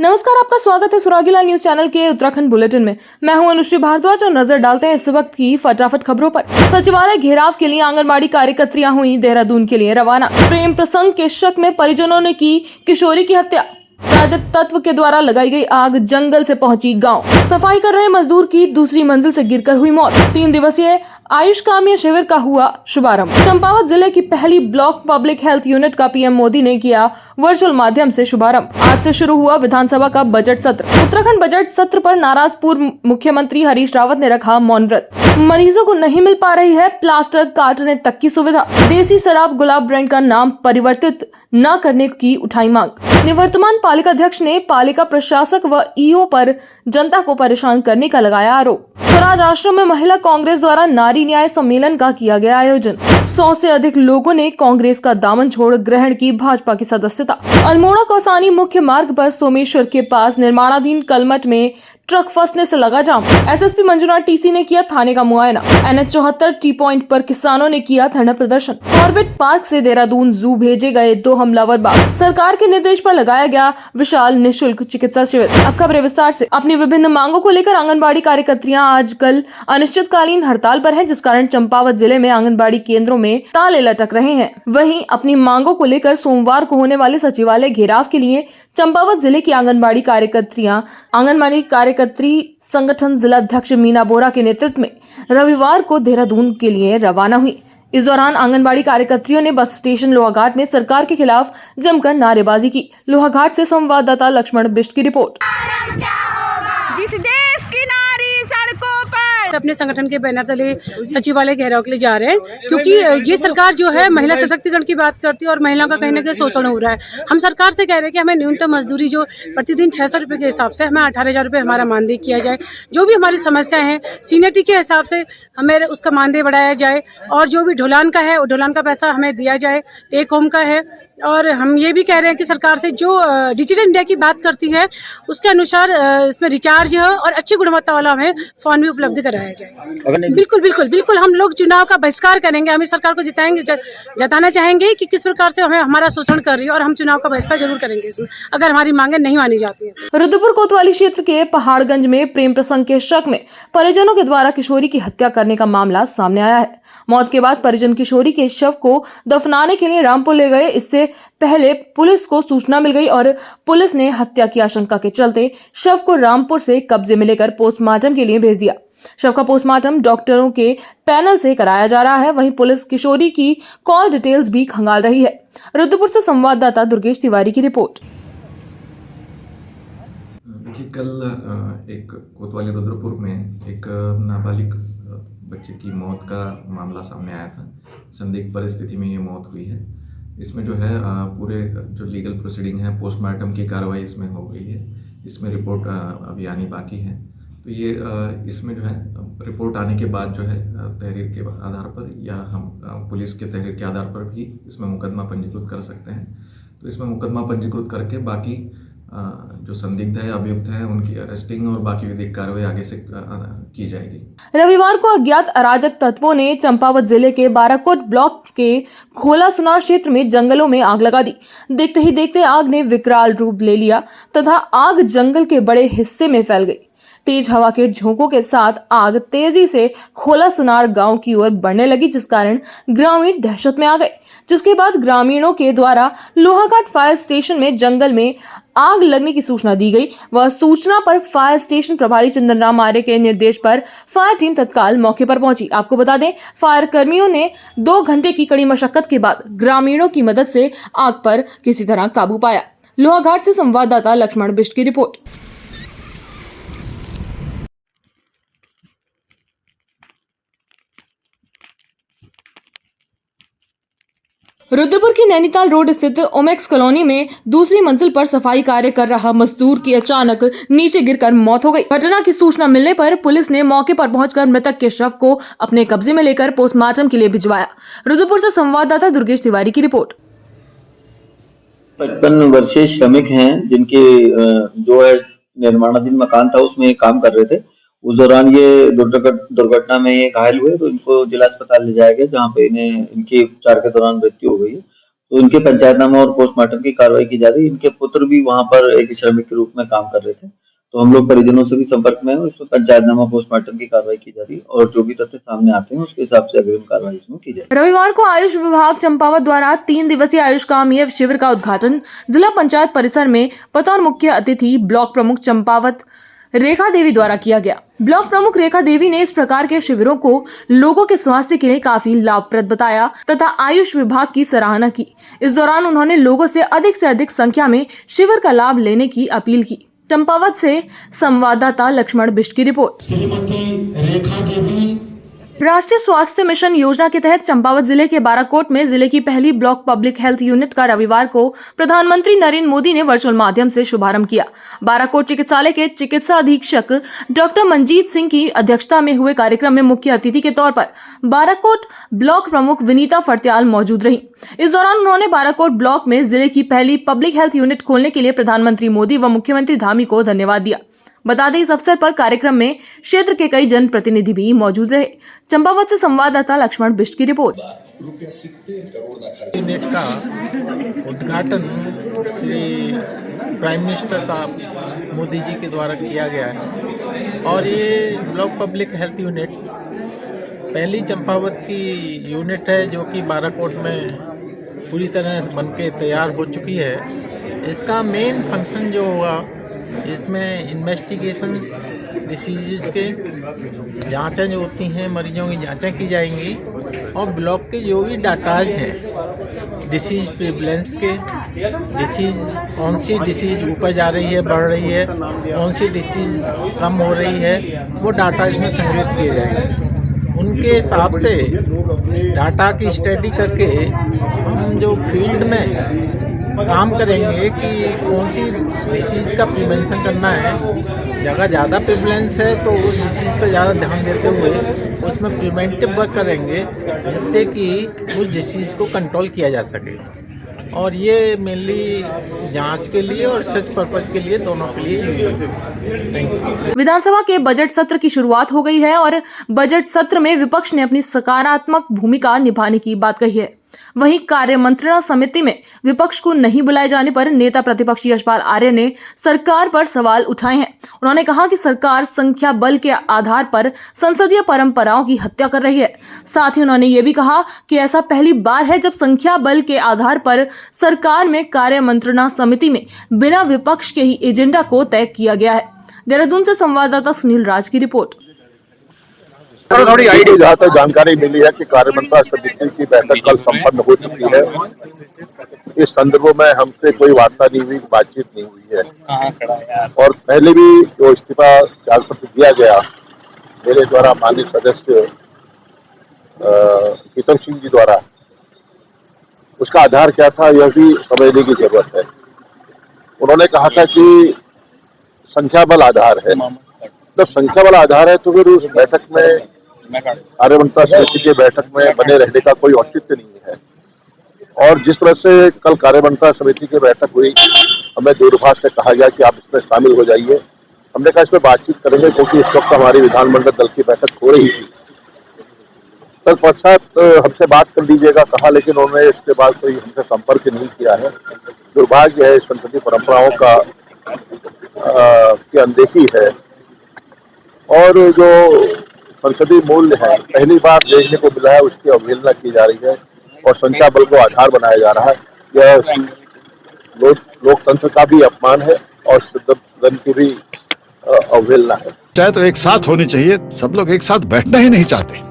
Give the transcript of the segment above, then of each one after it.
नमस्कार, आपका स्वागत है सुरागीला न्यूज चैनल के उत्तराखंड बुलेटिन में। मैं हूं अनुश्री भारद्वाज और नजर डालते हैं इस वक्त की फटाफट खबरों पर। सचिवालय घेराव के लिए आंगनबाड़ी कार्यकर्त्रियां हुई देहरादून के लिए रवाना। प्रेम प्रसंग के शक में परिजनों ने की किशोरी की हत्या। राजद तत्व के द्वारा लगाई गई आग जंगल से पहुंची गांव। सफाई कर रहे मजदूर की दूसरी मंजिल से गिरकर हुई मौत। 3 दिवसीय आयुष काम्य शिविर का हुआ शुभारंभ। चंपावत जिले की पहली ब्लॉक पब्लिक हेल्थ यूनिट का पीएम मोदी ने किया वर्चुअल माध्यम से शुभारंभ। आज से शुरू हुआ विधानसभा का बजट सत्र। उत्तराखंड बजट सत्र पर नाराज पूर्व मुख्यमंत्री हरीश रावत ने रखा मौन व्रत। मरीजों को नहीं मिल पा रही है प्लास्टर काटने तक की सुविधा। देसी शराब गुलाब ब्रांड का नाम परिवर्तित न करने की उठाई मांग। निवर्तमान पालिका अध्यक्ष ने पालिका प्रशासक व ईओ पर जनता को परेशान करने का लगाया आरोप। स्वराज आश्रम में महिला कांग्रेस द्वारा नारी न्याय सम्मेलन का किया गया आयोजन। 100 से अधिक लोगों ने कांग्रेस का दामन छोड़ ग्रहण की भाजपा की सदस्यता। अल्मोड़ा कौसानी मुख्य मार्ग पर सोमेश्वर के पास निर्माणाधीन कलमट में ट्रक फंसने से लगा जाम। एसएसपी मंजुनाथ टीसी ने किया थाने का मुआयना। NH 74 टी पॉइंट पर किसानों ने किया धरना प्रदर्शन। कॉर्बेट पार्क से देहरादून जू भेजे गए 2 हमलावर बाघ। सरकार के निर्देश पर लगाया गया विशाल निःशुल्क चिकित्सा शिविर। अब खबरें विस्तार से। अपनी विभिन्न मांगों को लेकर आंगनबाड़ी कार्यकर्त्रियां आजकल अनिश्चितकालीन हड़ताल पर हैं, जिस कारण चंपावत जिले में आंगनबाड़ी केंद्रों में ताले लटक रहे हैं। वहीं अपनी मांगों को लेकर सोमवार को होने वाले सचिवालय घेराव के लिए चंपावत जिले की आंगनबाड़ी कार्यकर्त्री संगठन जिला अध्यक्ष मीना बोरा के नेतृत्व में रविवार को देहरादून के लिए रवाना हुई। इस दौरान आंगनबाड़ी कार्यकर्त्रियों ने बस स्टेशन लोहाघाट में सरकार के खिलाफ जमकर नारेबाजी की। लोहाघाट से संवाददाता लक्ष्मण बिष्ट की रिपोर्ट। जिस देश की नारी सड़कों पर अपने संगठन के बैनर तले सचिवालय घेराव के लिए जा रहे हैं, क्योंकि ये सरकार जो है महिला सशक्तिकरण की बात करती है और महिलाओं का कहीं ना कहीं शोषण हो रहा है। हम सरकार से कह रहे हैं कि हमें न्यूनतम मजदूरी जो प्रतिदिन 600 रुपये के हिसाब से हमें 18,000 रुपये हमारा मानदेय किया जाए। जो भी हमारी समस्या है सीनियरिटी के हिसाब से हमें उसका मानदेय बढ़ाया जाए, और जो भी ढुलान का है ढुलान का पैसा हमें दिया जाए, टेक होम का है। और हम ये भी कह रहे हैं कि सरकार से जो डिजिटल इंडिया की बात करती है उसके अनुसार इसमें रिचार्ज है और अच्छी गुणवत्ता वाला हमें फोन भी उपलब्ध कराया जाए। बिल्कुल बिल्कुल बिल्कुल हम लोग चुनाव का बहिष्कार करेंगे। हम इस सरकार को जताना चाहेंगे कि किस प्रकार से हमें हमारा शोषण कर रही है, और हम चुनाव का बहिष्कार जरूर करेंगे इसमें अगर हमारी मांगे नहीं मानी जाती है। रुद्रपुर कोतवाली क्षेत्र के पहाड़गंज में प्रेम प्रसंग के शक में परिजनों के द्वारा किशोरी की हत्या करने का मामला सामने आया है। मौत के बाद परिजन किशोरी के शव को दफनाने के लिए रामपुर ले गए। इससे पहले पुलिस को सूचना मिल गई और पुलिस ने हत्या की आशंका के चलते शव को रामपुर से कब्जे में लेकर पोस्टमार्टम के लिए भेज दिया। शव का पोस्टमार्टम डॉक्टरों के पैनल से कराया जा रहा है। वहीं पुलिस किशोरी की कॉल डिटेल्स भी खंगाल रही है। रुद्रपुर से संवाददाता दुर्गेश तिवारी की रिपोर्ट। देखिए, कल एक कोतवाली रुद्रपुर में एक नाबालिग बच्चे की मौत का मामला सामने आया था। संदिग्ध परिस्थिति में ये मौत हुई है। इसमें जो है पूरे जो लीगल प्रोसीडिंग है, पोस्टमार्टम की कार्रवाई इसमें हो गई है। इसमें रिपोर्ट अभी आनी बाकी है। तो ये इसमें जो है रिपोर्ट आने के बाद जो है तहरीर के आधार पर या हम पुलिस के तहरीर के आधार पर भी इसमें मुकदमा पंजीकृत कर सकते हैं। तो इसमें मुकदमा पंजीकृत करके बाकी जो संदिग्ध है, अभियुक्त है, उनकी अरेस्टिंग और बाकी विधिक कार्रवाई आगे से की जाएगी। रविवार को अज्ञात अराजक तत्वों ने चंपावत जिले के बाराकोट ब्लॉक के खोला सुनार क्षेत्र में जंगलों में आग लगा दी। देखते ही देखते आग ने विकराल रूप ले लिया तथा आग जंगल के बड़े हिस्से में फैल गई। तेज हवा के झोंकों के साथ आग तेजी से खोला सुनार गांव की ओर बढ़ने लगी, जिस कारण ग्रामीण दहशत में आ गए। जिसके बाद ग्रामीणों के द्वारा लोहाघाट फायर स्टेशन में जंगल में आग लगने की सूचना दी गई। वह सूचना पर फायर स्टेशन प्रभारी चंदन राम आर्य के निर्देश पर फायर टीम तत्काल मौके पर पहुंची। आपको बता दें, फायर कर्मियों ने 2 घंटे की कड़ी मशक्कत के बाद ग्रामीणों की मदद से आग पर किसी तरह काबू पाया। लोहाघाट से संवाददाता लक्ष्मण बिष्ट की रिपोर्ट। रुद्रपुर की नैनीताल रोड स्थित ओमेक्स कॉलोनी में दूसरी मंजिल पर सफाई कार्य कर रहा मजदूर की अचानक नीचे गिरकर मौत हो गई। घटना की सूचना मिलने पर पुलिस ने मौके पर पहुंचकर मृतक के शव को अपने कब्जे में लेकर पोस्टमार्टम के लिए भिजवाया। रुद्रपुर से संवाददाता दुर्गेश तिवारी की रिपोर्ट। 55 वर्षीय श्रमिक हैं जिनके जो है निर्माणाधीन मकान था उसमें काम कर रहे थे। उस दौरान ये दुर्घटना में घायल हुए, तो इनको जिला अस्पताल ले जाया गया, जहाँ पे इनके उपचार के दौरान मृत्यु हो गई। तो इनके पंचायतनामा और पोस्टमार्टम की कार्रवाई की जा रही है। इनके पुत्र भी वहां पर एक श्रमिक के रूप में काम कर रहे थे, तो हम लोग परिजनों से भी संपर्क में हैं। उस पर पंचायतनामा पोस्टमार्टम की कार्रवाई की जा रही है और जो भी तथ्य सामने आते हैं उसके हिसाब से अग्रिम कार्रवाई इसमें की जाएगी। रविवार को आयुष विभाग चंपावत द्वारा 3 दिवसीय आयुष कामयज्ञ शिविर का उद्घाटन जिला पंचायत परिसर में बतौर मुख्य अतिथि ब्लॉक प्रमुख चंपावत रेखा देवी द्वारा किया गया। ब्लॉक प्रमुख रेखा देवी ने इस प्रकार के शिविरों को लोगों के स्वास्थ्य के लिए काफी लाभप्रद बताया तथा आयुष विभाग की सराहना की। इस दौरान उन्होंने लोगों से अधिक संख्या में शिविर का लाभ लेने की अपील की। चंपावत से संवाददाता लक्ष्मण बिष्ट की रिपोर्ट। राष्ट्रीय स्वास्थ्य मिशन योजना के तहत चंपावत जिले के बाराकोट में जिले की पहली ब्लॉक पब्लिक हेल्थ यूनिट का रविवार को प्रधानमंत्री नरेंद्र मोदी ने वर्चुअल माध्यम से शुभारंभ किया। बाराकोट चिकित्सालय के चिकित्सा अधीक्षक डॉक्टर मंजीत सिंह की अध्यक्षता में हुए कार्यक्रम में मुख्य अतिथि के तौर पर बाराकोट ब्लॉक प्रमुख विनीता फर्त्याल मौजूद रही। इस दौरान उन्होंने बाराकोट ब्लॉक में जिले की पहली पब्लिक हेल्थ यूनिट खोलने के लिए प्रधानमंत्री मोदी व मुख्यमंत्री धामी को धन्यवाद दिया। बता दें, इस अवसर पर कार्यक्रम में क्षेत्र के कई जनप्रतिनिधि भी मौजूद रहे। चंपावत से संवाददाता लक्ष्मण बिष्ट की रिपोर्ट। यूनिट का उद्घाटन श्री प्राइम मिनिस्टर साहब मोदी जी के द्वारा किया गया है और ये ब्लॉक पब्लिक हेल्थ यूनिट पहली चंपावत की यूनिट है जो कि बाराकोट में पूरी तरह बनके तैयार हो चुकी है। इसका मेन फंक्शन जो हुआ, इसमें इन्वेस्टिगेशंस डिसीज़ के जांचें जो होती हैं, मरीजों की जांचें की जाएंगी और ब्लॉक के जो भी डाटाज हैं डिसीज़ प्रिवलेंस के, डिसीज़ कौन सी डिसीज़ ऊपर जा रही है, बढ़ रही है, कौन सी डिसीज़ कम हो रही है, वो डाटा इसमें संग्रहित किए जाएंगे। उनके हिसाब से डाटा की स्टडी करके हम जो फील्ड में काम करेंगे कि कौन सी डिसीज़ का प्रिवेंशन करना है। जगह ज़्यादा प्रिवलेंस है तो उस डिसीज़ पर ज़्यादा ध्यान देते हुए उसमें प्रिवेंटिव वर्क करेंगे जिससे कि उस डिसीज़ को कंट्रोल किया जा सके। और ये मेनली जांच के लिए और रिसर्च पर्पज के लिए, दोनों के लिए यूज है। विधानसभा के बजट सत्र की शुरुआत हो गई है और बजट सत्र में विपक्ष ने अपनी सकारात्मक भूमिका निभाने की बात कही है। वहीं कार्य मंत्रणा समिति में विपक्ष को नहीं बुलाए जाने पर नेता प्रतिपक्ष यशपाल आर्य ने सरकार पर सवाल उठाए हैं। उन्होंने कहा कि सरकार संख्या बल के आधार पर संसदीय परंपराओं की हत्या कर रही है। साथ ही उन्होंने ये भी कहा कि ऐसा पहली बार है जब संख्या बल के आधार पर सरकार में कार्य मंत्रणा समिति में बिना विपक्ष के ही एजेंडा को तय किया गया है। देहरादून से संवाददाता सुनील राज की रिपोर्ट। थोड़ी आईडी जहाँ तक जानकारी मिली है कि कार्यमंत्रणा समिति की बैठक कल संपन्न हो चुकी है। इस संदर्भ में हमसे कोई वार्ता नहीं हुई, बातचीत नहीं हुई है। और पहले भी जो इस्तीफा त्यागपत्र दिया गया मेरे द्वारा माननीय सदस्य किशन सिंह जी द्वारा, उसका आधार क्या था यह भी समझने की जरूरत है। उन्होंने कहा था कि संख्या बल आधार है। जब संख्या बल आधार है तो फिर उस बैठक में, कार्यमंत्रणा समिति की बैठक में बने रहने का कोई औचित्य नहीं है। और जिस तरह से कल कार्यमंत्रणा समिति की बैठक हुई, हमें दूरभाष से कहा गया कि आप इसमें शामिल हो जाइए। हमने कहा इसमें बातचीत करेंगे क्योंकि इस वक्त हमारी विधानमंडल दल की बैठक हो रही थी। तत्पश्चात हमसे बात कर लीजिएगा कहा, लेकिन उन्होंने इसके बाद कोई हमसे संपर्क नहीं किया है। दुर्भाग्य है, संसदीय परंपराओं का की अनदेखी है और जो संसदीय मूल्य है पहली बार देखने को मिला है, उसकी अवहेलना की जा रही है और संख्या बल को आधार बनाया जा रहा है। यह लोकतंत्र का भी अपमान है और सदन की भी अवहेलना है। चाहे तो एक साथ होनी चाहिए, सब लोग एक साथ बैठना ही नहीं चाहते।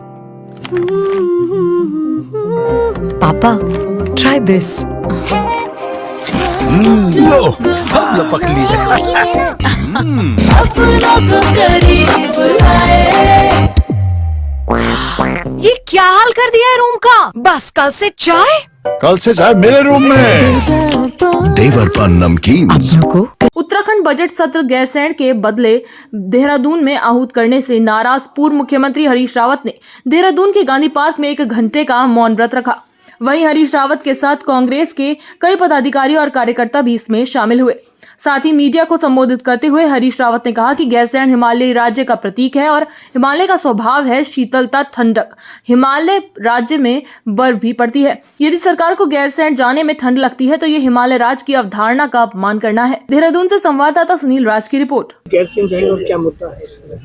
पापा, try this. लो, सब लपक लिए। ये क्या हाल कर दिया है रूम का? बस कल से चाय मेरे रूम में। देवर पान नमकीन। उत्तराखंड बजट सत्र गैरसैंण के बदले देहरादून में आहूत करने से नाराज पूर्व मुख्यमंत्री हरीश रावत ने देहरादून के गांधी पार्क में 1 घंटे का मौन व्रत रखा। वहीं हरीश रावत के साथ कांग्रेस के कई पदाधिकारी और कार्यकर्ता भी इसमें शामिल हुए। साथ ही मीडिया को संबोधित करते हुए हरीश रावत ने कहा कि गैरसैंण हिमालयी राज्य का प्रतीक है और हिमालय का स्वभाव है शीतलता, ठंडक। हिमालय राज्य में बर्फ भी पड़ती है। यदि सरकार को गैरसैंण जाने में ठंड लगती है तो ये हिमालय राज्य की अवधारणा का अपमान करना है। देहरादून से संवाददाता सुनील राज की रिपोर्ट। गैरसैंण जाएंगे और क्या मुद्दा है इसमें?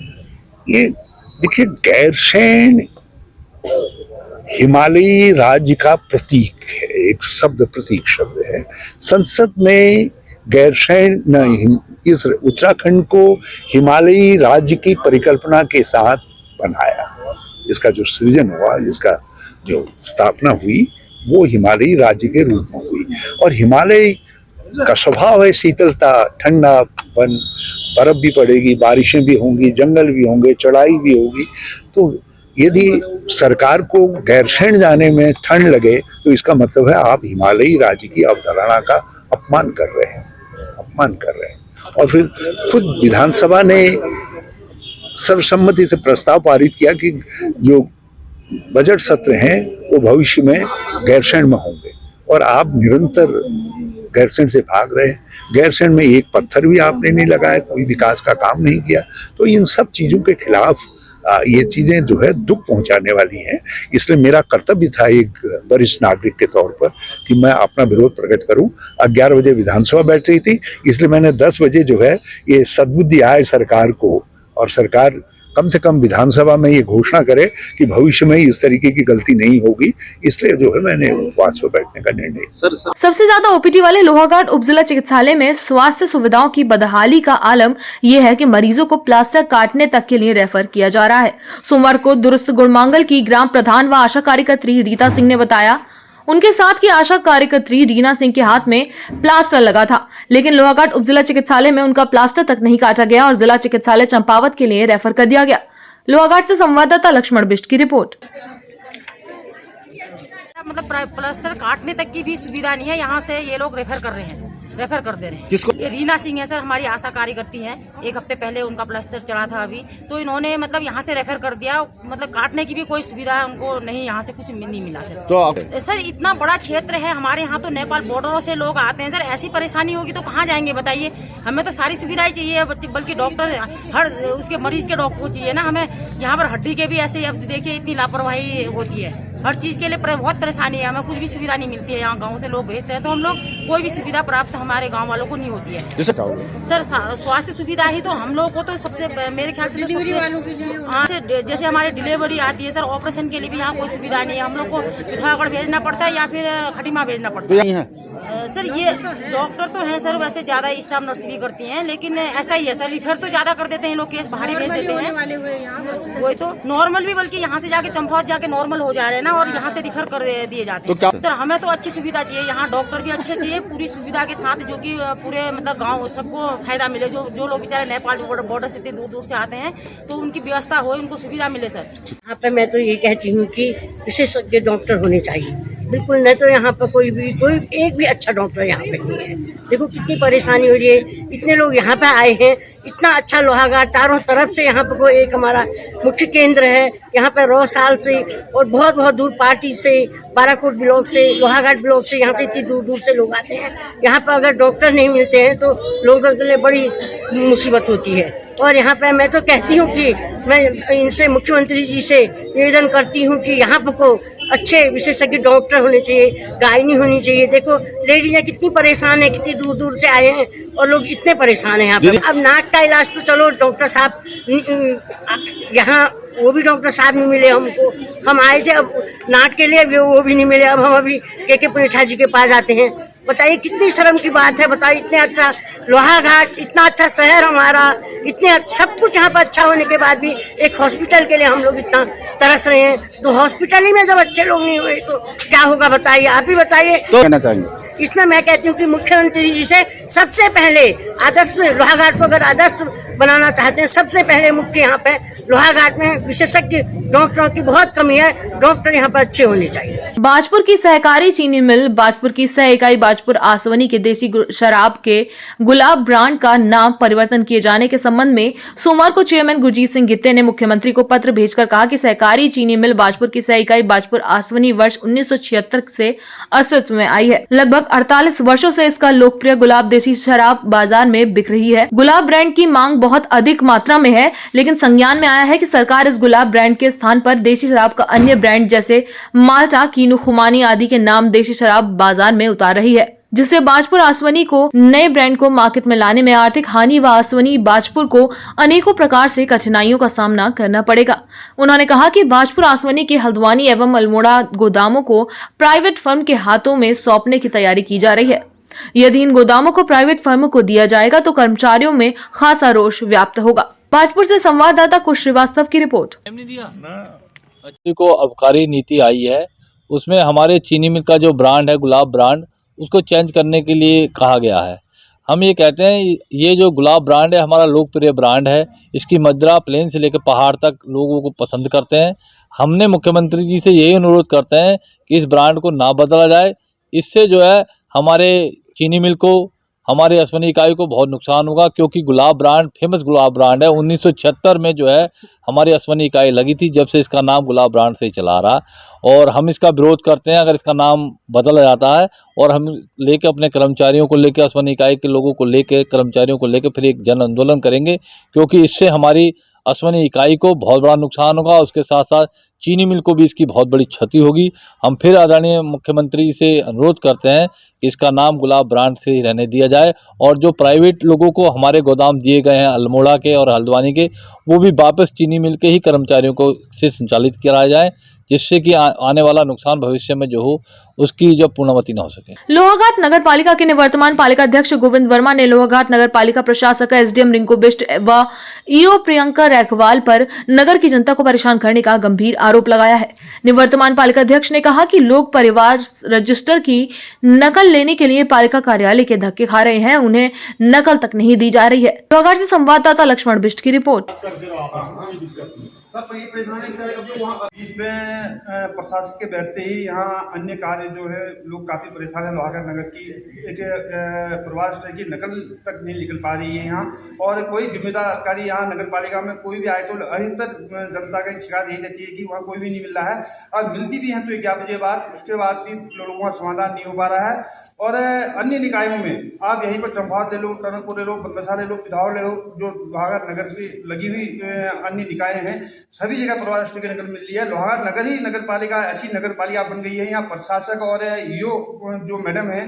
ये देखिए, गैरसैंण हिमालयी राज्य का प्रतीक है, एक शब्द प्रतीक शब्द है। संसद में गैरसैंण इस उत्तराखंड को हिमालयी राज्य की परिकल्पना के साथ बनाया। इसका जो सृजन हुआ, जिसका जो स्थापना हुई, वो हिमालयी राज्य के रूप में हुई। और हिमालय का स्वभाव है शीतलता, ठंडापन, बर्फ भी पड़ेगी, बारिशें भी होंगी, जंगल भी होंगे, चढ़ाई भी होगी। तो यदि सरकार को गैरसैंण जाने में ठंड लगे तो इसका मतलब है आप हिमालयी राज्य की अवधारणा का अपमान कर रहे हैं। और फिर खुद विधानसभा ने सर्वसम्मति से प्रस्ताव पारित किया कि जो बजट सत्र हैं वो भविष्य में गैरसैंण में होंगे, और आप निरंतर गैरसैंण से भाग रहे हैं। गैरसैंण में एक पत्थर भी आपने नहीं लगाया, कोई विकास का काम नहीं किया। तो इन सब चीजों के खिलाफ ये चीजें जो है दुख पहुंचाने वाली हैं। इसलिए मेरा कर्तव्य था एक वरिष्ठ नागरिक के तौर पर कि मैं अपना विरोध प्रकट करूं। 11 बजे विधानसभा बैठ रही थी, इसलिए मैंने 10 बजे जो है ये सद्बुद्धि आए सरकार को, और सरकार कम से कम विधानसभा में ये घोषणा करे कि भविष्य में इस तरीके की गलती नहीं होगी। इसलिए जो है मैंने उपवास पर बैठने का निर्णय। सबसे ज्यादा ओपीडी वाले लोहाघाट उपजिला चिकित्सालय में स्वास्थ्य सुविधाओं की बदहाली का आलम यह है कि मरीजों को प्लास्टर काटने तक के लिए रेफर किया जा रहा है। सोमवार को दुरुस्त गुड़मांगल की ग्राम प्रधान व आशा कार्यकर्त्री रीता सिंह ने बताया, उनके साथ की आशा कार्यकर्त्री रीना सिंह के हाथ में प्लास्टर लगा था, लेकिन लोहाघाट उपजिला चिकित्सालय में उनका प्लास्टर तक नहीं काटा गया और जिला चिकित्सालय चंपावत के लिए रेफर कर दिया गया। लोहाघाट से संवाददाता लक्ष्मण बिष्ट की रिपोर्ट। मतलब प्लास्टर काटने तक की भी सुविधा नहीं है, यहाँ से ये लोग रेफर कर दे रहे हैं। जिसको ये रीना सिंह है सर, हमारी आशा कार्यकर्ती हैं। 1 हफ्ते पहले उनका प्लास्टर चढ़ा था अभी, तो इन्होंने मतलब यहाँ से रेफर कर दिया। मतलब काटने की भी कोई सुविधा उनको नहीं, यहाँ से कुछ नहीं मिला सर। तो सर इतना बड़ा क्षेत्र है हमारे यहाँ, तो नेपाल बॉर्डरों से लोग आते हैं सर। ऐसी परेशानी होगी तो कहाँ जाएंगे बताइए? हमें तो सारी सुविधाएं चाहिए, बल्कि डॉक्टर हर उसके मरीज के डॉक्टर को चाहिए ना हमें। यहाँ पर हड्डी के भी ऐसे, अब देखिए इतनी लापरवाही होती है, हर चीज़ के लिए बहुत परेशानी है। हमें कुछ भी सुविधा नहीं मिलती है। यहाँ गाँव से लोग भेजते हैं तो हम लोग कोई भी सुविधा प्राप्त हमारे गाँव वालों को नहीं होती है। सर स्वास्थ्य सुविधा ही तो हम लोग को तो सबसे, मेरे ख्याल से जैसे हमारे डिलीवरी आती है सर, ऑपरेशन के लिए भी यहाँ कोई सुविधा नहीं है। हम लोग को पिथौरागढ़ भेजना पड़ता है या फिर खटीमा भेजना पड़ता है। सर ये डॉक्टर तो हैं सर, वैसे ज्यादा स्टाफ नर्स भी करती हैं, लेकिन ऐसा ही है सर, रिफर तो ज्यादा कर देते हैं लोग, केस भारी भेज देते हैं। वही तो नॉर्मल भी, बल्कि यहाँ से जाके चंपावत जाके नॉर्मल हो जा रहे हैं ना, और यहाँ से रिफर कर दिए जाते हैं। सर हमें तो अच्छी सुविधा चाहिए, यहाँ डॉक्टर भी अच्छे चाहिए, पूरी सुविधा के साथ, जो कि पूरे मतलब गाँव सबको फायदा मिले। जो लोग बेचारे नेपाल बॉर्डर से इतनी दूर दूर से आते हैं, तो उनकी व्यवस्था हो, उनको सुविधा मिले सर। यहाँ पे मैं तो ये कहती हूँ कि विशेषज्ञ डॉक्टर होने चाहिए, बिल्कुल। नहीं तो यहाँ पर कोई एक भी अच्छा डॉक्टर यहाँ पे नहीं है। देखो कितनी परेशानी हो रही है, इतने लोग यहाँ पे आए हैं, इतना अच्छा लोहाघाट चारों तरफ से, यहाँ पे कोई एक हमारा मुख्य केंद्र है, यहाँ पे रोसाल से और बहुत बहुत दूर पार्टी से, बाराकोट ब्लॉक से, लोहाघाट ब्लॉक से, यहाँ से इतनी दूर दूर से लोग आते हैं। यहाँ पे अगर डॉक्टर नहीं मिलते हैं तो लोगों के लिए बड़ी मुसीबत होती है। और यहाँ पे मैं तो कहती हूँ कि मैं इनसे, मुख्यमंत्री जी से निवेदन करती हूँ कि यहाँ पे को अच्छे विशेषज्ञ डॉक्टर होने चाहिए, गायनी होनी चाहिए। देखो लेडीज़ कितनी परेशान है, कितनी दूर दूर से आए हैं और लोग इतने परेशान हैं यहाँ पे। अब नाक का इलाज तो चलो डॉक्टर साहब यहाँ, वो भी डॉक्टर साहब नहीं मिले हमको। हम आए थे अब नाक के लिए, वो भी नहीं मिले। अब हम अभी के पुनेठा जी के पास जाते हैं। बताइए कितनी शर्म की बात है। बताइए इतने अच्छा लोहाघाट, इतना अच्छा शहर हमारा, इतने सब कुछ यहाँ पर अच्छा होने के बाद भी एक हॉस्पिटल के लिए हम लोग इतना तरस रहे हैं। तो हॉस्पिटल ही में जब अच्छे लोग नहीं हुए तो क्या होगा बताइए? आप ही बताइए। तो कहना चाहेंगे इसमें मैं कहती हूँ कि मुख्यमंत्री जी से सबसे पहले आदर्श लोहाघाट को अगर आदर्श बनाना चाहते हैं। सबसे पहले मुख्य यहाँ पे लोहाघाट में विशेषज्ञ डॉक्टरों की बहुत कमी है, डॉक्टर यहाँ पर अच्छे होने चाहिए। बाजपुर की सहकारी चीनी मिल बाजपुर की सह इकाई बाजपुर आसवनी के देसी शराब के गुलाब ब्रांड का नाम परिवर्तन किए जाने के संबंध में सोमवार को चेयरमैन गुरजीत सिंह गित्ते ने मुख्यमंत्री को पत्र भेजकर कहा कि सहकारी चीनी मिल बाजपुर की सह इकाई बाजपुर आसवनी वर्ष 1976 से अस्तित्व में आई है। लगभग 48 वर्षों से इसका लोकप्रिय गुलाब देसी शराब बाजार में बिक रही है। गुलाब ब्रांड की मांग बहुत अधिक मात्रा में है, लेकिन संज्ञान में आया है कि सरकार इस गुलाब ब्रांड के स्थान पर देसी शराब का अन्य ब्रांड जैसे माल्टा, कीनू, खुमानी आदि के नाम देसी शराब बाजार में उतार रही है, जिससे बाजपुर आसवनी को नए ब्रांड को मार्केट में लाने में आर्थिक हानि व आसवनी बाजपुर को अनेकों प्रकार से कठिनाइयों का सामना करना पड़ेगा। उन्होंने कहा कि बाजपुर आसवनी के हल्द्वानी एवं अल्मोड़ा गोदामों को प्राइवेट फर्म के हाथों में सौंपने की तैयारी की जा रही है। यदि इन गोदामों को प्राइवेट फर्म को दिया जाएगा तो कर्मचारियों में खासा रोष व्याप्त होगा। बाजपुर से संवाददाता कुश श्रीवास्तव की रिपोर्ट। को अबकारी नीति आई है, उसमें हमारे चीनी मिल का जो ब्रांड है गुलाब ब्रांड, उसको चेंज करने के लिए कहा गया है। हम ये कहते हैं ये जो गुलाब ब्रांड है हमारा लोकप्रिय ब्रांड है, इसकी मदिरा प्लेन से लेकर पहाड़ तक लोगों को पसंद करते हैं। हमने मुख्यमंत्री जी से यही अनुरोध करते हैं कि इस ब्रांड को ना बदला जाए। इससे जो है हमारे चीनी मिल को, हमारे आसवनी इकाई को बहुत नुकसान होगा, क्योंकि गुलाब ब्रांड फेमस गुलाब ब्रांड है। 1976 में जो है हमारी आसवनी इकाई लगी थी, जब से इसका नाम गुलाब ब्रांड से ही चला रहा, और हम इसका विरोध करते हैं अगर इसका नाम बदला जाता है। और हम लेके अपने कर्मचारियों को लेके, आसवनी इकाई के लोगों को लेके, कर्मचारियों को लेके फिर एक जन आंदोलन करेंगे, क्योंकि इससे हमारी आसवनी इकाई को बहुत बड़ा नुकसान होगा। उसके साथ साथ चीनी मिल को भी इसकी बहुत बड़ी क्षति होगी। हम फिर आदरणीय मुख्यमंत्री से अनुरोध करते हैं कि इसका नाम गुलाब ब्रांड से ही रहने दिया जाए, और जो प्राइवेट लोगों को हमारे गोदाम दिए गए हैं अल्मोड़ा के और हल्द्वानी के, वो भी वापस चीनी मिल के ही कर्मचारियों को से संचालित कराया जाए, जिससे कि आने वाला नुकसान भविष्य में जो हो उसकी जो पूर्णवती न हो सके। लोहाघाट नगर पालिका के निवर्तमान पालिका अध्यक्ष गोविंद वर्मा ने लोहाघाट नगर पालिका प्रशासक एसडीएम रिंकू बिष्ट व ईओ प्रियंका रैकवाल पर नगर की जनता को परेशान करने का गंभीर आरोप लगाया है। निवर्तमान पालिका अध्यक्ष ने कहा कि लोग परिवार रजिस्टर की नकल लेने के लिए पालिका कार्यालय के धक्के खा रहे हैं, उन्हें नकल तक नहीं दी जा रही है। लोहाघाट से संवाददाता लक्ष्मण बिष्ट की रिपोर्ट। इसमें प्रशासन के बैठते ही यहाँ अन्य कार्य जो है लोग काफ़ी परेशान है। लोहाघाट नगर की एक परिवार रजिस्टर की नकल तक नहीं निकल पा रही है यहाँ, और कोई जिम्मेदार अधिकारी यहाँ नगर पालिका में कोई भी आए तो अधिकतर जनता की शिकायत यही रहती है कि वहाँ कोई भी नहीं मिल रहा है, और मिलती भी हैं तो 11 बजे बाद, उसके बाद भी लोगों का समाधान नहीं हो पा रहा है। और अन्य निकायों में आप यहीं पर चंपावत ले लो, टनकपुर ले लो, बनबसा ले लो, पिथौरागढ़ ले लो, जो लोहाघाट नगर से लगी हुई अन्य निकाय हैं, सभी जगह परिवार रजिस्टर की नकल मिल रही है। लोहाघाट नगर ही नगर पालिका ऐसी नगर पालिका बन गई है, यहाँ प्रशासक और ईओ जो मैडम है,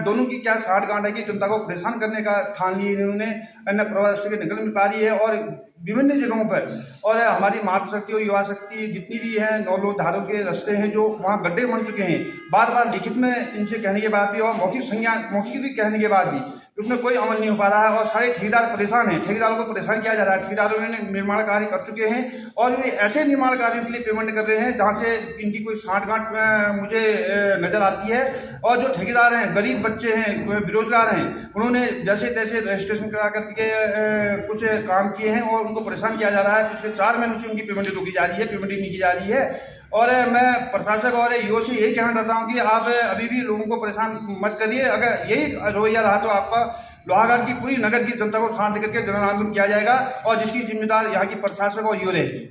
दोनों की क्या साठ गांठ है कि जनता को परेशान करने का ठान लिए इन्होंने। परिवार रजिस्टर की नकल मिल पा रही है, और विभिन्न जगहों पर, और हमारी मातृशक्ति और युवा शक्ति जितनी भी है, 9 लोग धारों के रास्ते हैं जो वहाँ गड्ढे बन चुके हैं। बार बार लिखित में इनसे कहने के बाद भी और मौखिक भी कहने के बाद भी उसमें कोई अमल नहीं हो पा रहा है, और सारे ठेकेदार परेशान हैं। ठेकेदारों को परेशान किया जा रहा है। ठेकेदारों ने निर्माण कार्य कर चुके हैं, और वे ऐसे निर्माण कार्यों के लिए पेमेंट कर रहे हैं जहाँ से इनकी कोई साठ गांठ मुझे नज़र आती है। और जो ठेकेदार हैं, गरीब बच्चे हैं, बेरोजगार हैं, उन्होंने जैसे तैसे रजिस्ट्रेशन करा करके कुछ काम किए हैं, और उनको परेशान किया जा रहा है। पिछले 4 महीनों से उनकी पेमेंट रोकी जा रही है, पेमेंट नहीं की जा रही है। और मैं प्रशासक और ईओ से यही कहना चाहता हूँ कि आप अभी भी लोगों को परेशान मत करिए। अगर यही रवैया रहा तो आपका लोहाघाट की पूरी नगर की जनता को शांत करके जन आंदोलन किया जाएगा, और जिसकी जिम्मेदार यहाँ की प्रशासक और ईओ रहेगी।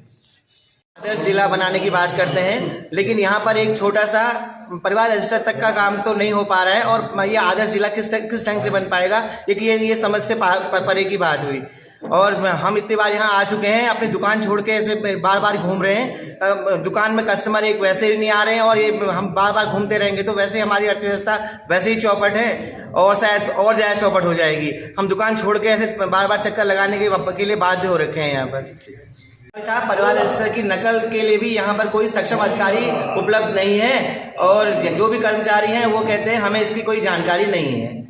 आदर्श जिला बनाने की बात करते हैं, लेकिन यहाँ पर एक छोटा सा परिवार रजिस्टर तक का काम तो नहीं हो पा रहा है, और ये आदर्श जिला किस ढंग से बन पाएगा, ये समझ से परे की बात हुई। और हम इतनी बार यहाँ आ चुके हैं, अपनी दुकान छोड़ के ऐसे बार बार घूम रहे हैं। दुकान में कस्टमर एक वैसे ही नहीं आ रहे हैं, और ये हम बार बार घूमते रहेंगे तो वैसे हमारी अर्थव्यवस्था वैसे ही चौपट है, और शायद और ज़्यादा चौपट हो जाएगी। हम दुकान छोड़ के ऐसे बार बार चक्कर लगाने के लिए बाध्य हो रखे हैं। यहाँ पर परिवार रजिस्टर की नकल के लिए भी यहाँ पर कोई सक्षम अधिकारी उपलब्ध नहीं है, और जो भी कर्मचारी हैं वो कहते हैं हमें इसकी कोई जानकारी नहीं है।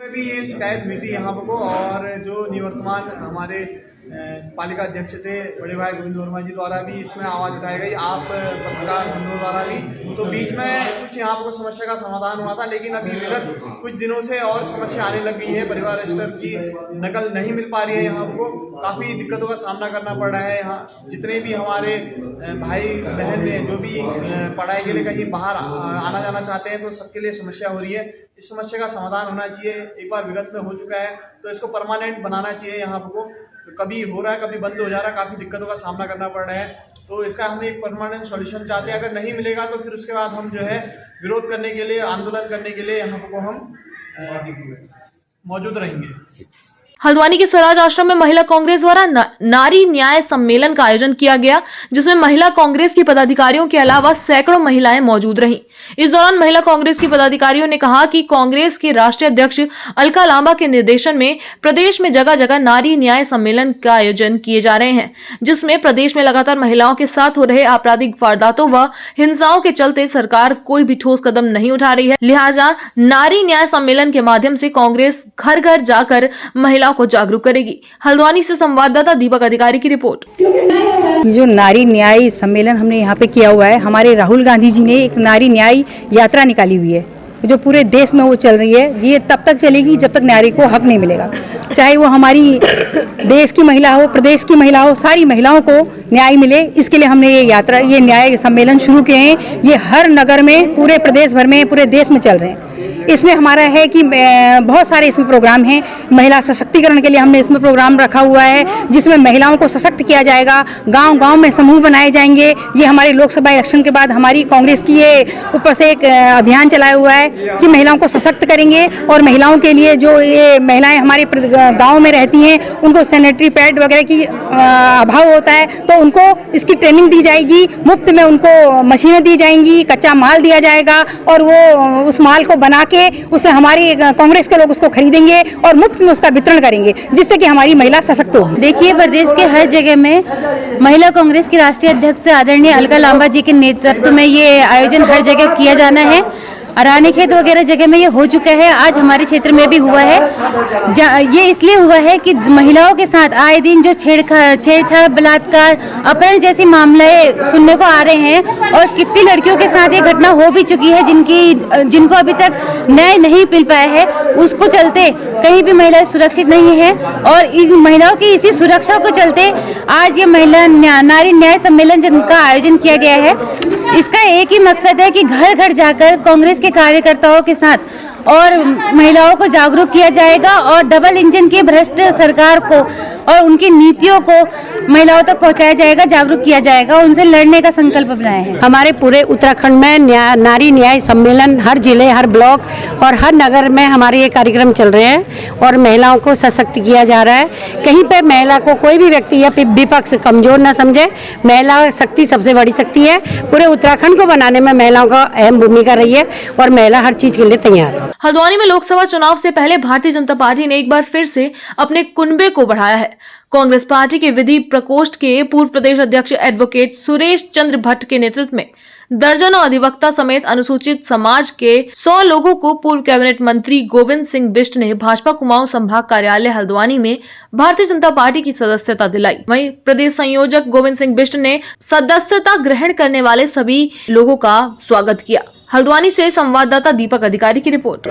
भी ये शिकायत हुई थी यहाँ को, और जो निवर्तमान हमारे पालिका अध्यक्ष थे बड़े भाई गोविंद वर्मा जी द्वारा भी इसमें आवाज़ उठाई गई, आप पत्रकार बंधुओं द्वारा भी। तो बीच में कुछ यहाँ पर समस्या का समाधान हुआ था, लेकिन अभी विगत कुछ दिनों से और समस्या आने लग गई है। परिवार रजिस्टर की नकल नहीं मिल पा रही है, यहाँ को काफ़ी दिक्कतों का सामना करना पड़ रहा है। यहाँ जितने भी हमारे भाई बहन ने जो भी पढ़ाई के लिए कहीं बाहर आना जाना चाहते हैं, तो सबके लिए समस्या हो रही है। इस समस्या का समाधान होना चाहिए। एक बार विगत में हो चुका है तो इसको परमानेंट बनाना चाहिए। यहाँ को कभी हो रहा है, कभी बंद हो जा रहा है, काफ़ी दिक्कतों का सामना करना पड़ रहा है। तो इसका हम एक परमानेंट सॉल्यूशन चाहते हैं। अगर नहीं मिलेगा तो फिर उसके बाद हम जो है विरोध करने के लिए, आंदोलन करने के लिए यहाँ को हम मौजूद रहेंगे। हल्द्वानी के स्वराज आश्रम में महिला कांग्रेस द्वारा नारी न्याय सम्मेलन का आयोजन किया गया, जिसमें महिला कांग्रेस की पदाधिकारियों के अलावा सैकड़ों महिलाएं मौजूद रहीं। इस दौरान महिला कांग्रेस की पदाधिकारियों ने कहा कि कांग्रेस के राष्ट्रीय अध्यक्ष अलका लांबा के निर्देशन में प्रदेश में जगह जगह नारी न्याय सम्मेलन का आयोजन किए जा रहे हैं, जिसमें प्रदेश में लगातार महिलाओं के साथ हो रहे आपराधिक वारदातों व हिंसाओं के चलते सरकार कोई भी ठोस कदम नहीं उठा रही है। लिहाजा नारी न्याय सम्मेलन के माध्यम से कांग्रेस घर घर जाकर महिलाओं को जागरूक करेगी। हल्द्वानी से संवाददाता दीपक अधिकारी की रिपोर्ट। जो नारी न्याय सम्मेलन हमने यहाँ पे किया हुआ है, हमारे राहुल गांधी जी ने एक नारी न्याय यात्रा निकाली हुई है जो पूरे देश में वो चल रही है। ये तब तक चलेगी जब तक नारी को हक नहीं मिलेगा, चाहे वो हमारी देश की महिला हो, प्रदेश की महिला हो, सारी महिलाओं को न्याय मिले। इसके लिए हमने ये न्याय सम्मेलन शुरू किए हैं। ये हर नगर में, पूरे प्रदेश भर में, पूरे देश में चल रहे हैं। इसमें हमारा है कि बहुत सारे इसमें प्रोग्राम हैं। महिला सशक्तिकरण के लिए हमने इसमें प्रोग्राम रखा हुआ है, जिसमें महिलाओं को सशक्त किया जाएगा। गांव-गांव में समूह बनाए जाएंगे। ये हमारे लोकसभा इलेक्शन के बाद हमारी कांग्रेस की ये ऊपर से एक अभियान चलाया हुआ है कि महिलाओं को सशक्त करेंगे। और महिलाओं के लिए जो ये महिलाएं हमारे गाँव में रहती हैं, उनको सैनिटरी पैड वगैरह की अभाव होता है, तो उनको इसकी ट्रेनिंग दी जाएगी। मुफ्त में उनको मशीनें दी जाएंगी, कच्चा माल दिया जाएगा और वो उस माल को बना उससे हमारी कांग्रेस के लोग उसको खरीदेंगे और मुफ्त में उसका वितरण करेंगे, जिससे कि हमारी महिला सशक्त होगी। देखिए, प्रदेश के हर जगह में महिला कांग्रेस की राष्ट्रीय अध्यक्ष आदरणीय अलका लांबा जी के नेतृत्व में ये आयोजन हर जगह किया जाना है। रानीखेत वगैरह जगह में ये हो चुका है, आज हमारे क्षेत्र में भी हुआ है। ये इसलिए हुआ है कि महिलाओं के साथ आए दिन जो छेड़छाड़, बलात्कार, अपहरण जैसे मामले सुनने को आ रहे हैं और कितनी लड़कियों के साथ ये घटना हो भी चुकी है जिनको अभी तक न्याय नहीं मिल पाया है। उसको चलते कहीं भी महिलाएं सुरक्षित नहीं है और इन महिलाओं की इसी सुरक्षा को चलते आज ये नारी न्याय सम्मेलन का आयोजन किया गया है। इसका एक ही मकसद है कि घर घर जाकर कांग्रेस के कार्यकर्ताओं के साथ और महिलाओं को जागरूक किया जाएगा और डबल इंजन की भ्रष्ट सरकार को और उनकी नीतियों को महिलाओं तक पहुंचाया जाएगा, जागरूक किया जाएगा, उनसे लड़ने का संकल्प बनाया है। हमारे पूरे उत्तराखंड में नारी न्याय सम्मेलन हर जिले, हर ब्लॉक और हर नगर में हमारे ये कार्यक्रम चल रहे हैं और महिलाओं को सशक्त किया जा रहा है। कहीं पे महिला को कोई भी व्यक्ति या विपक्ष कमजोर न समझे। महिला शक्ति सबसे बड़ी शक्ति है। पूरे उत्तराखंड को बनाने में महिलाओं का अहम भूमिका रही है और महिला हर चीज के लिए तैयार है। हल्द्वानी में लोकसभा चुनाव से पहले भारतीय जनता पार्टी ने एक बार फिर से अपने कुनबे को बढ़ाया है। कांग्रेस पार्टी के विधि प्रकोष्ठ के पूर्व प्रदेश अध्यक्ष एडवोकेट सुरेश चंद्र भट्ट के नेतृत्व में दर्जनों अधिवक्ता समेत अनुसूचित समाज के 100 लोगों को पूर्व कैबिनेट मंत्री गोविंद सिंह बिष्ट ने भाजपा कुमाऊं संभाग कार्यालय हल्द्वानी में भारतीय जनता पार्टी की सदस्यता दिलाई। वहीं प्रदेश संयोजक गोविंद सिंह बिष्ट ने सदस्यता ग्रहण करने वाले सभी लोगों का स्वागत किया। हल्द्वानी से संवाददाता दीपक अधिकारी की रिपोर्ट।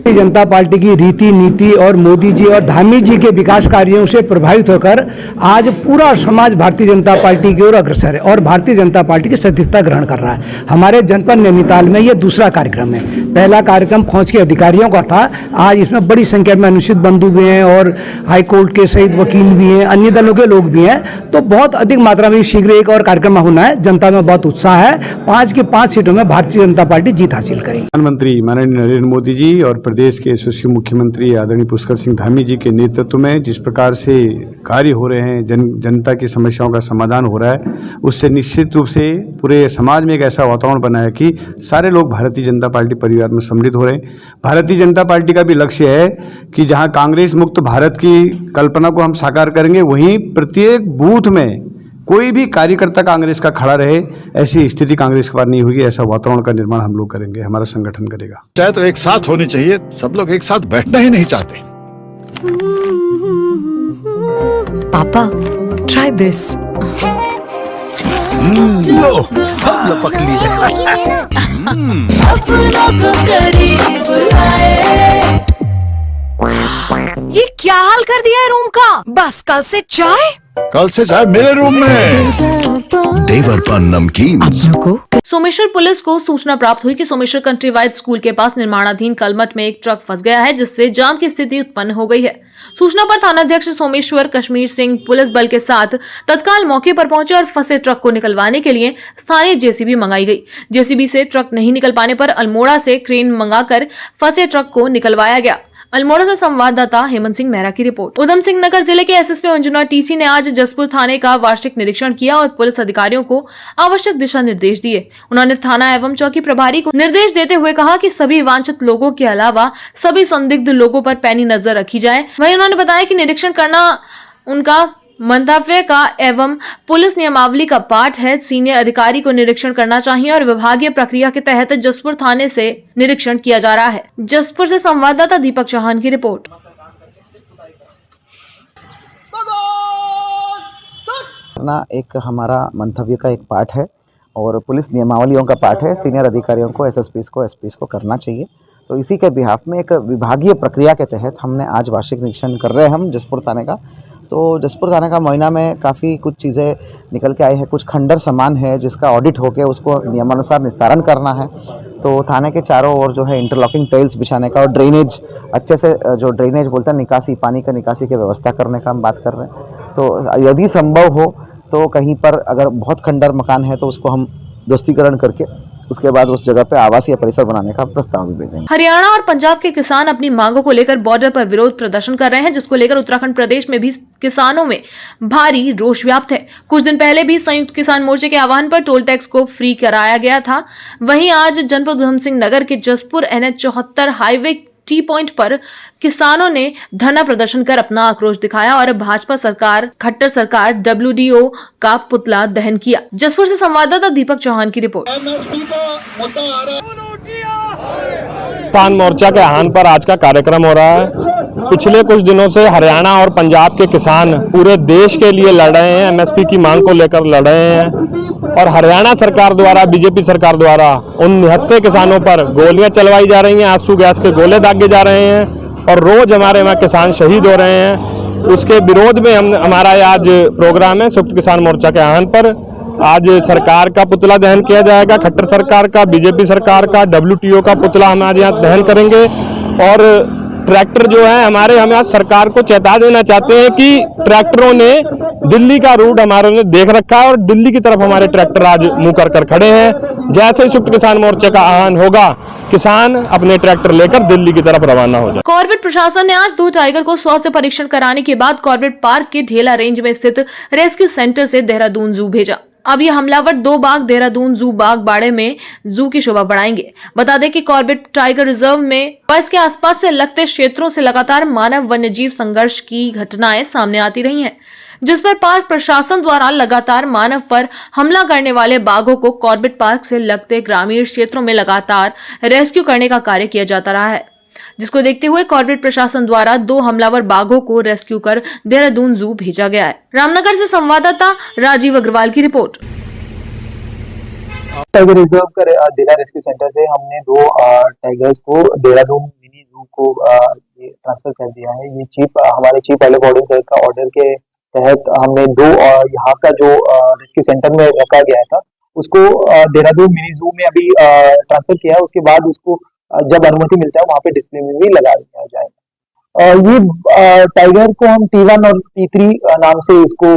भारतीय जनता पार्टी की रीति नीति और मोदी जी और धामी जी के विकास कार्यों से प्रभावित होकर आज पूरा समाज भारतीय जनता पार्टी की ओर अग्रसर है और भारतीय जनता पार्टी की सदस्यता ग्रहण कर रहा है। हमारे जनपद नैनीताल में ये दूसरा कार्यक्रम है। पहला कार्यक्रम फौज के अधिकारियों का था। आज इसमें बड़ी संख्या में अनुसूचित बंधु भी हैं और हाईकोर्ट के सहित वकील भी हैं, अन्य दलों के लोग भी हैं। तो बहुत अधिक मात्रा में शीघ्र एक और कार्यक्रम होना है। जनता में बहुत उत्साह है। 5 की 5 सीटों में भारतीय जनता पार्टी जीत हासिल करेगी। प्रधानमंत्री माननीय नरेंद्र मोदी जी और प्रदेश के यशस्वी मुख्यमंत्री आदरणीय पुष्कर सिंह धामी जी के नेतृत्व में जिस प्रकार से कार्य हो रहे हैं, जनता की समस्याओं का समाधान हो रहा है, उससे निश्चित रूप से पूरे समाज में एक ऐसा वातावरण बना है कि सारे लोग भारतीय जनता पार्टी परिवार में सम्मिलित हो रहे हैं। भारतीय जनता पार्टी का भी लक्ष्य है कि जहां कांग्रेस मुक्त भारत की कल्पना को हम साकार करेंगे, वहीं प्रत्येक बूथ में कोई भी कार्यकर्ता कांग्रेस का खड़ा रहे, ऐसी स्थिति कांग्रेस के पास नहीं होगी। ऐसा वातावरण का निर्माण हम लोग करेंगे, हमारा संगठन करेगा। चाहे तो एक साथ होनी चाहिए। सब लोग एक साथ बैठना ही नहीं चाहते। पापा ट्राई दिस। लो सब लपक लिए। ये क्या हाल कर दिया है रूम का? बस कल से चाय। कल से चाय मेरे रूम में। देवर पान नमकीन। सोमेश्वर पुलिस को सूचना प्राप्त हुई कि सोमेश्वर कंट्रीवाइड स्कूल के पास निर्माणाधीन कलमट में एक ट्रक फंस गया है, जिससे जाम की स्थिति उत्पन्न हो गई है। सूचना पर थानाध्यक्ष सोमेश्वर कश्मीर सिंह पुलिस बल के साथ तत्काल मौके पर पहुंचे और फंसे ट्रक को निकलवाने के लिए स्थानीय जेसीबी मंगाई गई। जेसीबी से ट्रक नहीं निकल पाने पर अल्मोड़ा से क्रेन मंगाकर फंसे ट्रक को निकलवाया गया। अल्मोड़ा से संवाददाता हेमंत सिंह मेहरा की रिपोर्ट। उधम सिंह नगर जिले के एसएसपी मंजुना टीसी ने आज जसपुर थाने का वार्षिक निरीक्षण किया और पुलिस अधिकारियों को आवश्यक दिशा निर्देश दिए। उन्होंने थाना एवं चौकी प्रभारी को निर्देश देते हुए कहा कि सभी वांछित लोगों के अलावा सभी संदिग्ध लोगों पर पैनी नजर रखी जाए। वहीं उन्होंने बताया कि निरीक्षण करना उनका मंतव्य का एवं पुलिस नियमावली का पाठ है। सीनियर अधिकारी को निरीक्षण करना चाहिए और विभागीय प्रक्रिया के तहत जसपुर थाने से निरीक्षण किया जा रहा है। जसपुर से संवाददाता दीपक चौहान की रिपोर्ट। एक हमारा मंतव्य का एक पाठ है और पुलिस नियमावलियों का पाठ है। सीनियर अधिकारियों को, एसएसपीस को, एसपीस को करना चाहिए। तो इसी के बिहाफ में एक विभागीय प्रक्रिया के तहत हमने आज वार्षिक निरीक्षण कर रहे हैं हम जसपुर थाने का। तो जसपुर थाने का मोहना में काफ़ी कुछ चीज़ें निकल के आई है। कुछ खंडर सामान है जिसका ऑडिट होकर उसको नियमानुसार निस्तारण करना है। तो थाने के चारों ओर जो है इंटरलॉकिंग टाइल्स बिछाने का और ड्रेनेज अच्छे से, जो ड्रेनेज बोलते हैं निकासी, पानी का निकासी की व्यवस्था करने का हम बात कर रहे हैं। तो यदि संभव हो तो कहीं पर अगर बहुत खंडर मकान है तो उसको हम ध्वस्तीकरण करके उसके बाद उस जगह पे आवासीय परिसर बनाने का प्रस्ताव भी भेजेंगे। हरियाणा और पंजाब के किसान अपनी मांगों को लेकर बॉर्डर पर विरोध प्रदर्शन कर रहे हैं, जिसको लेकर उत्तराखंड प्रदेश में भी किसानों में भारी रोष व्याप्त है। कुछ दिन पहले भी संयुक्त किसान मोर्चे के आह्वान पर टोल टैक्स को फ्री कराया गया था। वहीं आज जनपद उधम सिंह नगर के Jaspur NH 74 highway T point पर किसानों ने धरना प्रदर्शन कर अपना आक्रोश दिखाया और भाजपा सरकार, खट्टर सरकार, WDO का पुतला दहन किया। जसपुर से संवाददाता दीपक चौहान की रिपोर्ट। किसान मोर्चा के आह्वान पर आज का कार्यक्रम हो रहा है। पिछले कुछ दिनों से हरियाणा और पंजाब के किसान पूरे देश के लिए लड़ रहे हैं, MSP की मांग को लेकर लड़ रहे हैं और हरियाणा सरकार द्वारा, बीजेपी सरकार द्वारा उन निहत्थे किसानों पर गोलियां चलवाई जा रही हैं, आंसू गैस के गोले दागे जा रहे हैं और रोज हमारे वहाँ किसान शहीद हो रहे हैं। उसके विरोध में हमारा आज प्रोग्राम है। संयुक्त किसान मोर्चा के आह्वान पर आज सरकार का पुतला दहन किया जाएगा, खट्टर सरकार का, बीजेपी सरकार का, WTO का पुतला हम आज यहाँ दहन करेंगे। और ट्रैक्टर जो है हमारे, हम आज सरकार को चेता देना चाहते हैं कि ट्रैक्टरों ने दिल्ली का रूट हमारे ने देख रखा है और दिल्ली की तरफ हमारे ट्रैक्टर आज मुंह कर खड़े हैं। जैसे संयुक्त किसान मोर्चे का आह्वान होगा, किसान अपने ट्रैक्टर लेकर दिल्ली की तरफ रवाना हो जाए। कॉर्बेट प्रशासन ने आज 2 टाइगर को स्वास्थ्य परीक्षण कराने के बाद कॉर्बेट पार्क के ढेला रेंज में स्थित रेस्क्यू सेंटर से देहरादून जू भेजा। अब ये हमलावर 2 बाघ देहरादून जू बाग बाड़े में जू की शोभा बढ़ाएंगे। बता दें कि कॉर्बेट टाइगर रिजर्व में और इसके आसपास से लगते क्षेत्रों से लगातार मानव वन्यजीव संघर्ष की घटनाएं सामने आती रही हैं, जिस पर पार्क प्रशासन द्वारा लगातार मानव पर हमला करने वाले बाघों को कॉर्बेट पार्क से लगते ग्रामीण क्षेत्रों में लगातार रेस्क्यू करने का कार्य किया जाता रहा है, जिसको देखते हुए कॉर्बेट प्रशासन द्वारा 2 हमलावर बाघों को रेस्क्यू कर देहरादून जू भेजा गया है। रामनगर से संवाददाता राजीव अग्रवाल की रिपोर्ट। टाइगर रिजर्व का डेरा रेस्क्यू सेंटर से हमने 2 टाइगर्स को देहरादून मिनी जू को ट्रांसफर कर दिया है। ये हमारे चीफ पायलट ऑर्डिनेंस का ऑर्डर के तहत हमने 2 यहाँ का जो रेस्क्यू सेंटर में रखा गया था उसको देहरादून मिनी जू में अभी ट्रांसफर किया है। उसके बाद उसको जब अनुमति मिलता है वहाँ पे डिस्प्ले में भी लगा दिया जाएगा। ये टाइगर को हम T1 और T3 नाम से इसको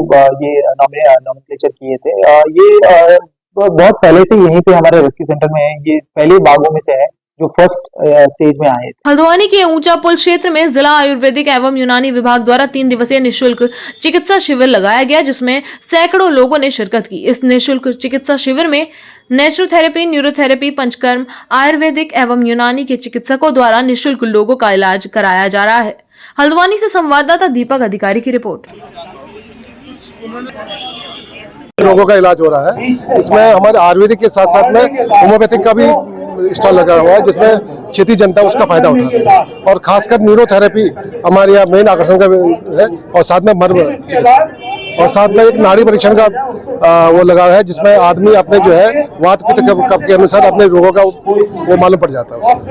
ये नॉमेनक्लेचर किए थे। ये बहुत पहले से यहीं पे हमारे रेस्क्यू सेंटर में है। ये पहले बाघों में से है जो फर्स्ट स्टेज में आए थे। हल्द्वानी के ऊंचा पुल क्षेत्र में जिला आयुर्वेदिक एवं यूनानी विभाग द्वारा 3 दिवसीय निःशुल्क चिकित्सा शिविर लगाया गया, जिसमें सैकड़ों लोगों ने शिरकत की। इस निःशुल्क चिकित्सा शिविर में नेचुरोथेरेपी, न्यूरोथेरेपी, पंचकर्म, आयुर्वेदिक एवं यूनानी के चिकित्सकों द्वारा निःशुल्क लोगों का इलाज कराया जा रहा है। हल्द्वानी से संवाददाता दीपक अधिकारी की रिपोर्ट। रोगों का इलाज हो रहा है। इसमें हमारे आयुर्वेदिक के साथ साथ में होम्योपैथिक का भी स्टॉल लगा हुआ है जिसमें क्षेत्रीय जनता उसका फायदा उठा रही है, और खासकर न्यूरोथेरेपी हमारे यहाँ मेन आकर्षण का है, और साथ में मर्म चिकित्सा, और साथ में एक नाड़ी परीक्षण का वो लगा है जिसमें आदमी अपने जो है वात पित्त कफ के अनुसार अपने रोगों का वो मालूम पड़ जाता है उसमें।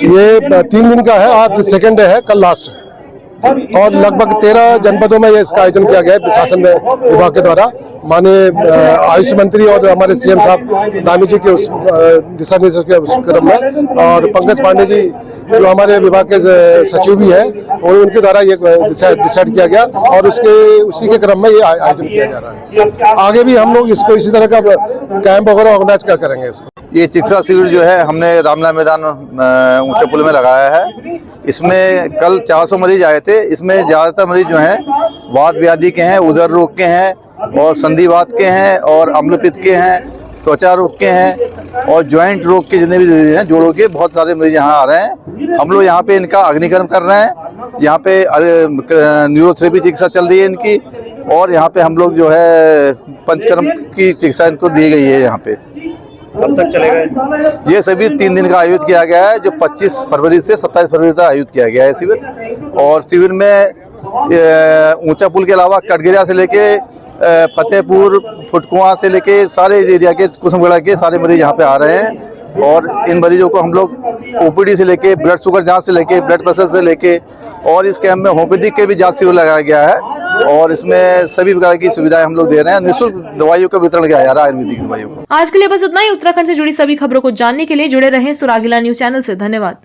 ये 3 दिन का है, आज सेकंड डे है, कल लास्ट है, और लगभग 13 जनपदों में ये इसका आयोजन किया गया है प्रशासन विभाग के द्वारा। माननीय आयुष मंत्री और हमारे सीएम साहब धामी जी के उस दिशा निर्देश के उस क्रम में, और पंकज पांडे जी जो हमारे विभाग के सचिव भी है, और उनके द्वारा ये डिसाइड किया गया, और उसी के क्रम में ये आयोजन किया जा रहा है। आगे भी हम लोग इसको इसी तरह का कैंप वगैरह ऑर्गेनाइज करेंगे। इसको ये चिकित्सा शिविर जो है हमने रामला मैदान ऊंचे पुल में लगाया है। इसमें कल 400 मरीज आए थे। इसमें ज़्यादातर मरीज जो हैं वात व्याधि के हैं, उदर रोग के हैं, और संधिवात के हैं, और अम्लपित्त के हैं, त्वचा रोग के हैं, और जॉइंट रोग के जितने भी हैं, जोड़ों के बहुत सारे मरीज यहाँ आ रहे हैं। हम लोग यहाँ पे इनका अग्निकर्म कर रहे हैं। यहाँ पे न्यूरोथेरेपी चिकित्सा चल रही है इनकी, और यहाँ पे हम लोग जो है पंचकर्म की चिकित्सा इनको दी गई है। यहाँ पे कब तक चलेगा ये शिविर? 3 दिन का आयोजित किया गया है, जो 25 फरवरी से 27 फरवरी तक आयोजित किया गया है शिविर। और शिविर में ऊंचा पुल के अलावा कटघरिया से लेके फतेहपुर, फुटकुआ से लेके सारे एरिया के, कुसुमगढ़ा के सारे मरीज यहाँ पे आ रहे हैं। और इन मरीजों को हम लोग ओपीडी से लेके, ब्लड शुगर जांच से लेके, ब्लड प्रेशर से लेके, और इस कैंप में होम्योपैथिक के भी जांच शिविर लगाया गया है, और इसमें सभी प्रकार की सुविधाएं हम लोग दे रहे हैं। निःशुल्क दवाइयों का वितरण किया जा रहा है, आयुर्वेदिक दवाइयों को। आज के लिए बस इतना ही। उत्तराखंड से जुड़ी सभी खबरों को जानने के लिए जुड़े रहें सुरागीला न्यूज चैनल से। धन्यवाद।